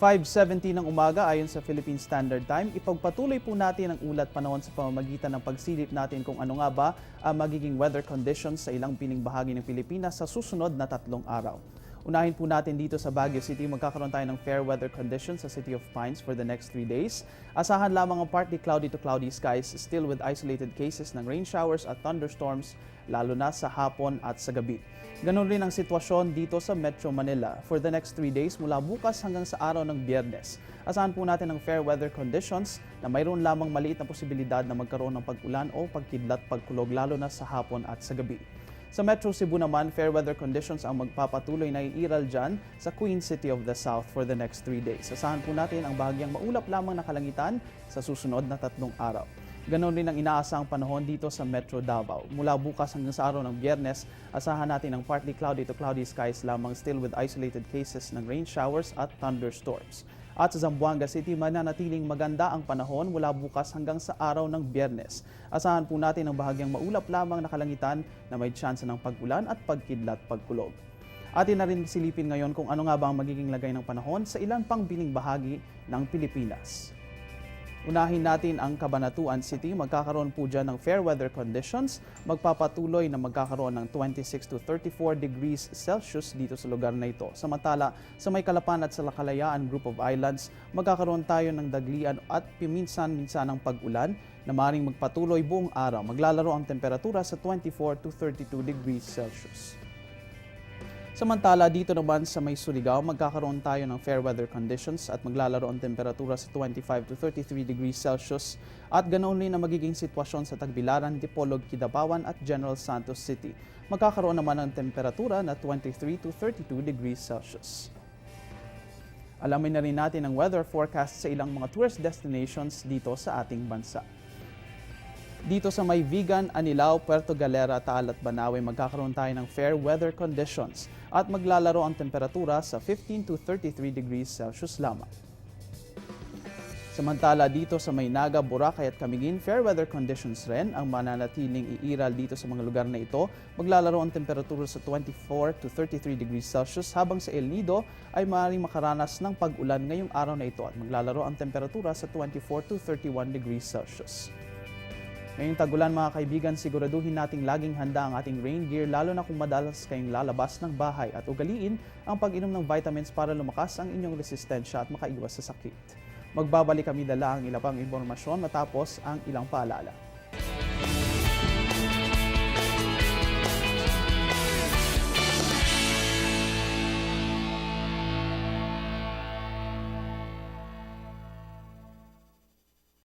5:70 ng umaga ayon sa Philippine Standard Time, ipagpatuloy po natin ang ulat panahon sa pamamagitan ng pagsilip natin kung ano nga ba ang magiging weather conditions sa ilang pining bahagi ng Pilipinas sa susunod na 3 araw. Unahin po natin dito sa Baguio City, magkakaroon tayo ng fair weather conditions sa City of Pines for the next 3 days. Asahan lamang ang partly cloudy to cloudy skies, still with isolated cases ng rain showers at thunderstorms, lalo na sa hapon at sa gabi. Ganon rin ang sitwasyon dito sa Metro Manila for the next 3 days mula bukas hanggang sa araw ng Biyernes. Asahan po natin ang fair weather conditions na mayroon lamang maliit na posibilidad na magkaroon ng pag-ulan o pagkidlat-pagkulog lalo na sa hapon at sa gabi. Sa Metro Cebu naman, fair weather conditions ang magpapatuloy na iiral dyan sa Queen City of the South for the next 3 days. Asahan po natin ang bahagyang maulap lamang na kalangitan sa susunod na 3 araw. Ganon rin ang inaasahang panahon dito sa Metro Davao. Mula bukas hanggang sa araw ng Biyernes, asahan natin ang partly cloudy to cloudy skies lamang, still with isolated cases ng rain showers at thunderstorms. At sa Zamboanga City, mananatiling maganda ang panahon mula bukas hanggang sa araw ng Biyernes. Asahan po natin ang bahagyang maulap lamang na kalangitan na may tsansa ng pag-ulan at pagkidlat-pagkulog. Atin na rin silipin ngayon kung ano nga ba ang magiging lagay ng panahon sa ilan pang pining bahagi ng Pilipinas. Unahin natin ang Cabanatuan City. Magkakaroon po dyan ng fair weather conditions. Magpapatuloy na magkakaroon ng 26 to 34 degrees Celsius dito sa lugar na ito. Samantala, sa May Kalapan at sa Lakalayaan Group of Islands, magkakaroon tayo ng daglian at piminsan-minsan ng pag-ulan na maaaring magpatuloy buong araw. Maglalaro ang temperatura sa 24 to 32 degrees Celsius. Samantala, dito naman sa May Surigao, magkakaroon tayo ng fair weather conditions at maglalaro ang temperatura sa 25 to 33 degrees Celsius at ganoon rin ang magiging sitwasyon sa Tagbilaran, Dipolog, Kidapawan at General Santos City. Magkakaroon naman ng temperatura na 23 to 32 degrees Celsius. Alamin na rin natin ang weather forecast sa ilang mga tourist destinations dito sa ating bansa. Dito sa May Vigan, Anilao, Puerto Galera, Taal at Banawe, magkakaroon tayo ng fair weather conditions at maglalaro ang temperatura sa 15 to 33 degrees Celsius lamang. Samantala dito sa May Naga, Boracay at Camiguin, fair weather conditions rin ang mananatiling iiral dito sa mga lugar na ito. Maglalaro ang temperatura sa 24 to 33 degrees Celsius habang sa El Nido ay maaaring makaranas ng pag-ulan ngayong araw na ito at maglalaro ang temperatura sa 24 to 31 degrees Celsius. Ngayong tagulan mga kaibigan, siguraduhin nating laging handa ang ating rain gear lalo na kung madalas kayong lalabas ng bahay at ugaliin ang pag-inom ng vitamins para lumakas ang inyong resistensya at makaiwas sa sakit. Magbabalik kami dala ang ilang pang impormasyon matapos ang ilang paalala.